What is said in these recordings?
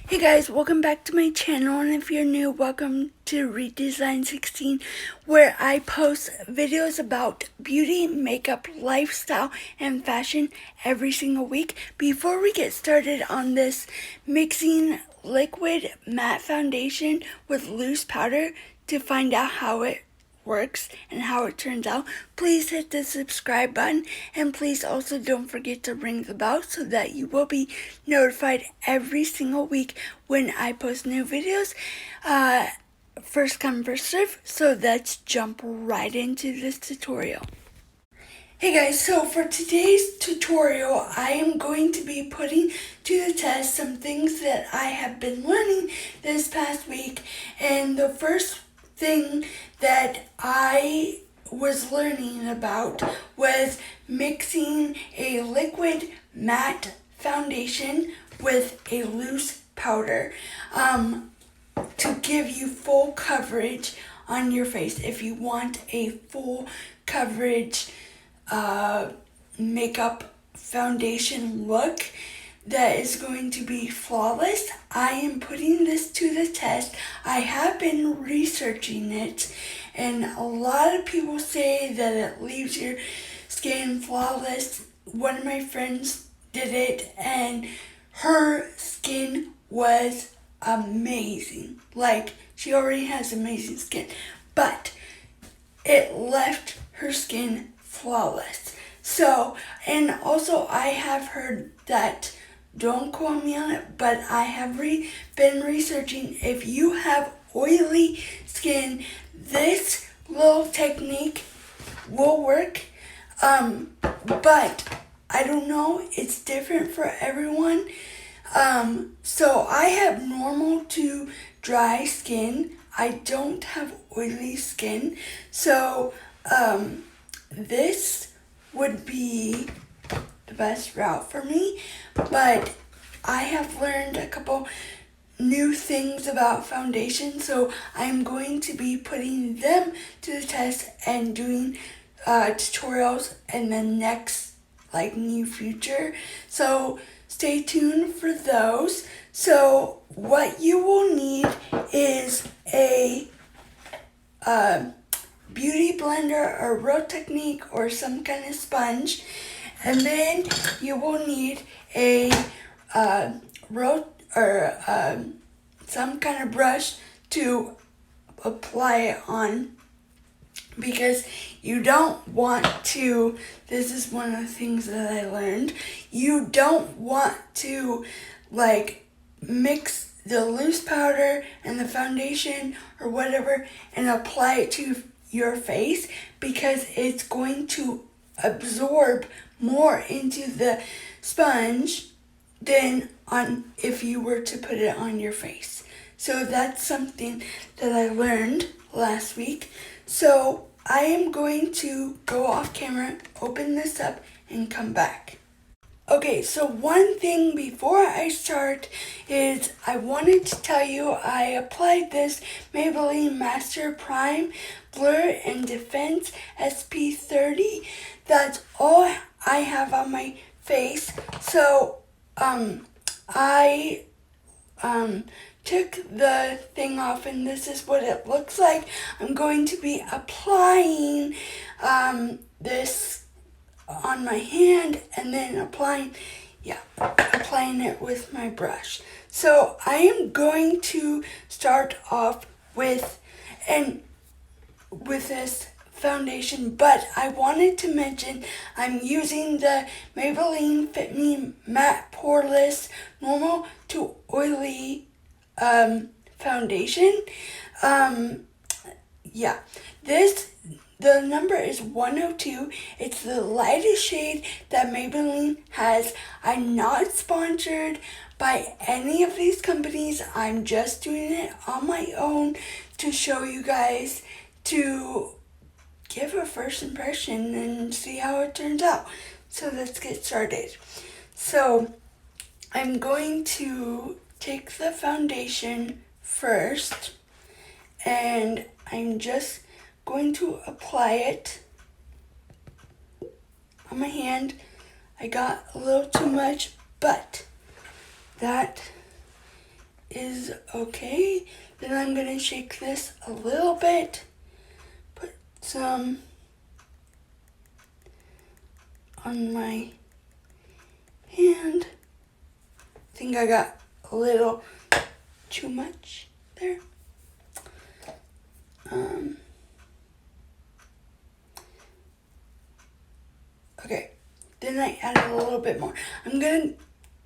Hey guys, welcome back to my channel, and if you're new, welcome to Redesign 16, where I post videos about beauty, makeup, lifestyle, and fashion every single week. Before we get started on this, mixing liquid matte foundation with loose powder to find out how it works and how it turns out, please hit the subscribe button, and please also don't forget to ring the bell so that you will be notified every single week when I post new videos. First come, first serve, so let's jump right into this tutorial. Hey guys, so for today's tutorial, I am going to be putting to the test some things that I have been learning this past week. And the first thing that I was learning about was mixing a liquid matte foundation with a loose powder to give you full coverage on your face. If you want a full coverage makeup foundation look that is going to be flawless, I am putting this to the test. I have been researching it, and a lot of people say that it leaves your skin flawless. One of my friends did it, and her skin was amazing. Like, she already has amazing skin, but it left her skin flawless. So, and also I have heard that, don't quote me on it, but I have been researching, if you have oily skin, this little technique will work. But I don't know, it's different for everyone. So I have normal to dry skin. I don't have oily skin. So, this would be the best route for me, but I have learned a couple new things about foundation, so I'm going to be putting them to the test and doing tutorials in the next near future. So stay tuned for those. So what you will need is a beauty blender or Real Technique or some kind of sponge, and then you will need a some kind of brush to apply it on, because you don't want to, this is one of the things that I learned, you don't want to mix the loose powder and the foundation or whatever and apply it to your face, because it's going to absorb more into the sponge than on if you were to put it on your face. So that's something that I learned last week. So I am going to go off camera, open this up, and come back. Okay, so one thing before I start is I wanted to tell you I applied this Maybelline Master Prime Blur and Defense SP30. That's all I have on my face. So I took the thing off, and this is what it looks like. I'm going to be applying this on my hand and then applying it with my brush. So I am going to start off with this foundation, but I wanted to mention I'm using the Maybelline Fit Me Matte Poreless Normal to Oily foundation. The number is 102. It's the lightest shade that Maybelline has. I'm not sponsored by any of these companies. I'm just doing it on my own to show you guys, to give a first impression and see how it turns out. So let's get started. So I'm going to take the foundation first, and I'm just going to apply it on my hand. I got a little too much, but that is okay. Then I'm going to shake this a little bit. Put some on my hand. I think I got a little too much there. Okay, then I added a little bit more. I'm gonna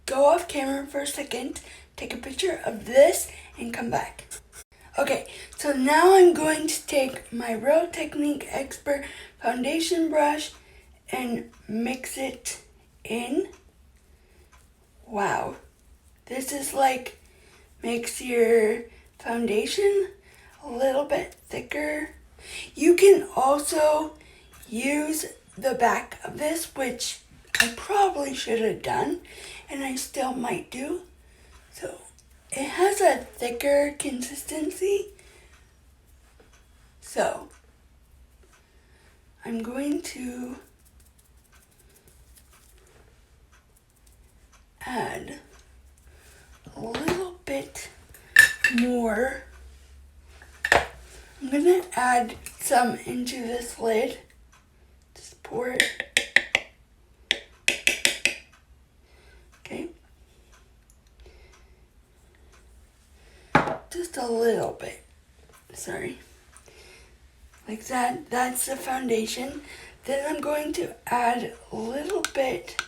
go off camera for a second, take a picture of this, and come back. Okay, so now I'm going to take my Real Technique Expert foundation brush and mix it in. Wow, this is like, makes your foundation a little bit thicker. You can also use the back of this, which I probably should have done, and I still might do. So it has a thicker consistency. So I'm going to add a little bit more. I'm gonna add some into this lid. Just pour it. Okay. Just a little bit. Sorry. Like that. That's the foundation. Then I'm going to add a little bit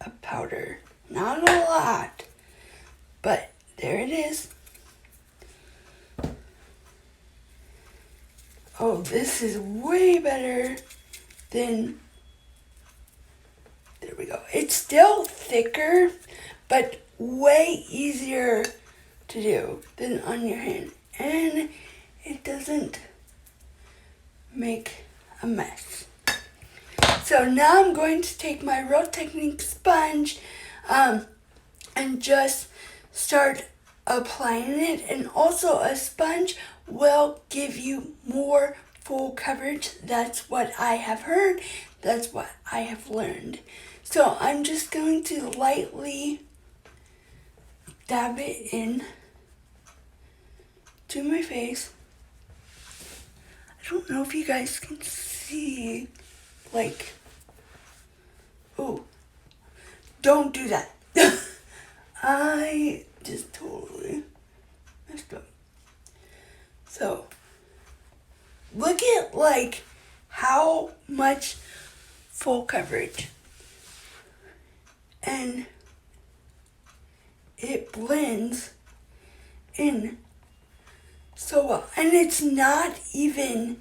of powder. Not a lot, but there it is. Oh, this is way better than, there we go. It's still thicker, but way easier to do than on your hand. And it doesn't make a mess. So now I'm going to take my Real Technique sponge and just start applying it. And also a sponge will give you more full coverage. That's what I have heard. That's what I have learned. So I'm just going to lightly dab it in to my face. I don't know if you guys can see, like, oh, don't do that. I just totally messed up. So, look at like how much full coverage. And it blends in so well. And it's not even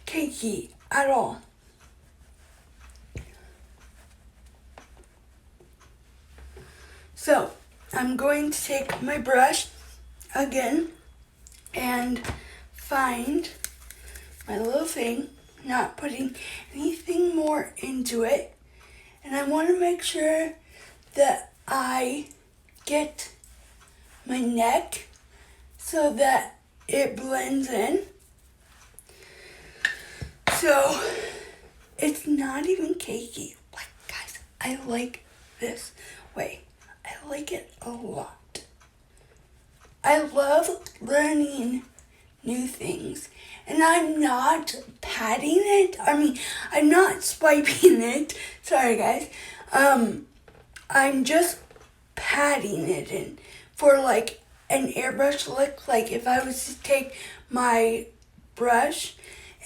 cakey at all. So, I'm going to take my brush again and find my little thing, not putting anything more into it. And I want to make sure that I get my neck so that it blends in. So it's not even cakey. Like, guys, I like this way. I like it a lot. I love learning new things. And I'm not patting it. I'm not swiping it. Sorry, guys. I'm just patting it in for like an airbrush look. Like if I was to take my brush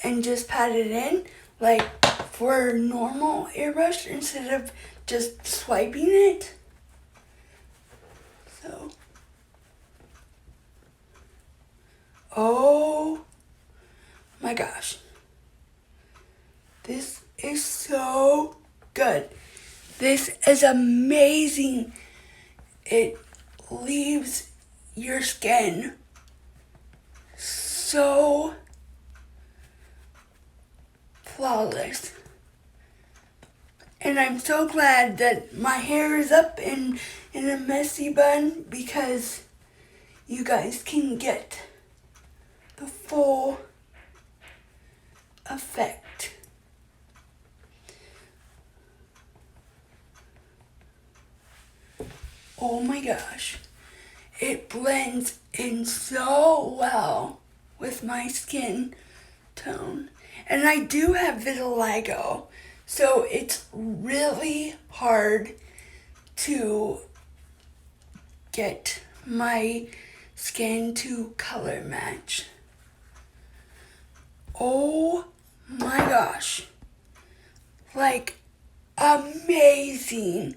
and just pat it in, like for a normal airbrush instead of just swiping it. So, oh my gosh. This is so good. This is amazing. It leaves your skin so flawless. And I'm so glad that my hair is up in a messy bun because you guys can get the full effect. oh my gosh, it blends in so well with my skin tone. And I do have vitiligo, so it's really hard to get my skin to color match. Oh my gosh. Like, amazing.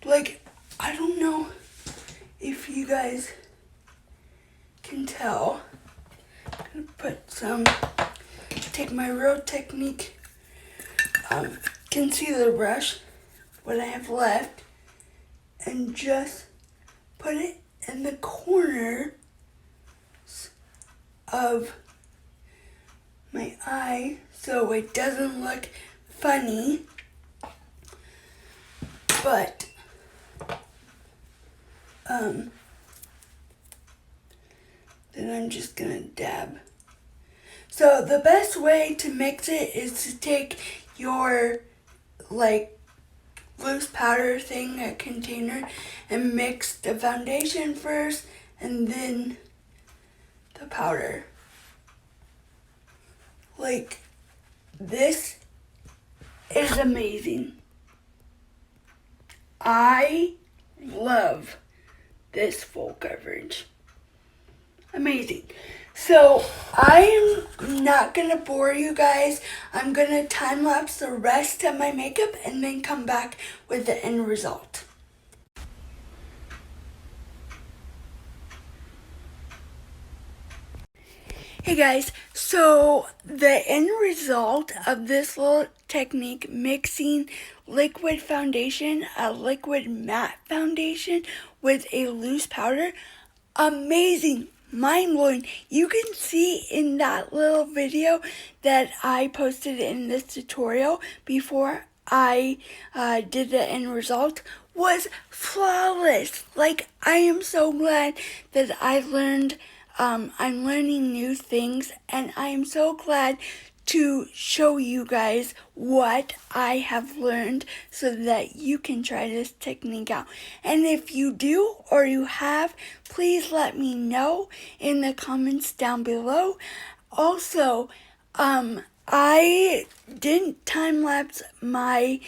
Like, I don't know if you guys can tell. I'm gonna take my Real Technique concealer brush, what I have left, and just put it in the corner of my eye so it doesn't look funny, but then I'm just gonna dab. So the best way to mix it is to take your loose powder thing, a container, and mix the foundation first and then the powder. Like, this is amazing. I love this full coverage. Amazing. So I am not gonna bore you guys. I'm gonna time lapse the rest of my makeup and then come back with the end result. Hey guys, so the end result of this little technique, mixing liquid foundation, a liquid matte foundation with a loose powder, amazing, mind-blowing. You can see in that little video that I posted in this tutorial before I did the end result, was flawless. Like, I am so glad that I'm learning new things, and I am so glad to show you guys what I have learned so that you can try this technique out. And if you do or you have, please let me know in the comments down below. Also, I didn't time lapse my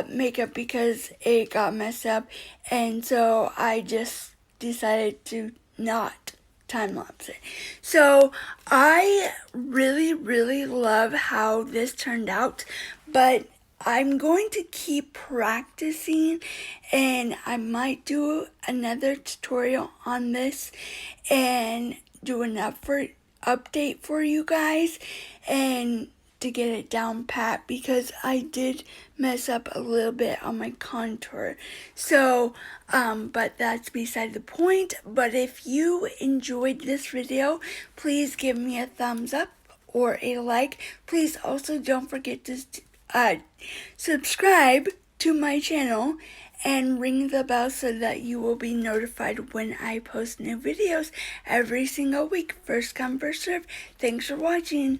makeup because it got messed up, and so I just decided to not time lapse it. So I really love how this turned out, but I'm going to keep practicing, and I might do another tutorial on this and do an update for you guys and to get it down pat, because I did mess up a little bit on my contour. So, but that's beside the point. But if you enjoyed this video, please give me a thumbs up or a like. Please also don't forget to subscribe to my channel and ring the bell so that you will be notified when I post new videos every single week. First come, first serve. Thanks for watching.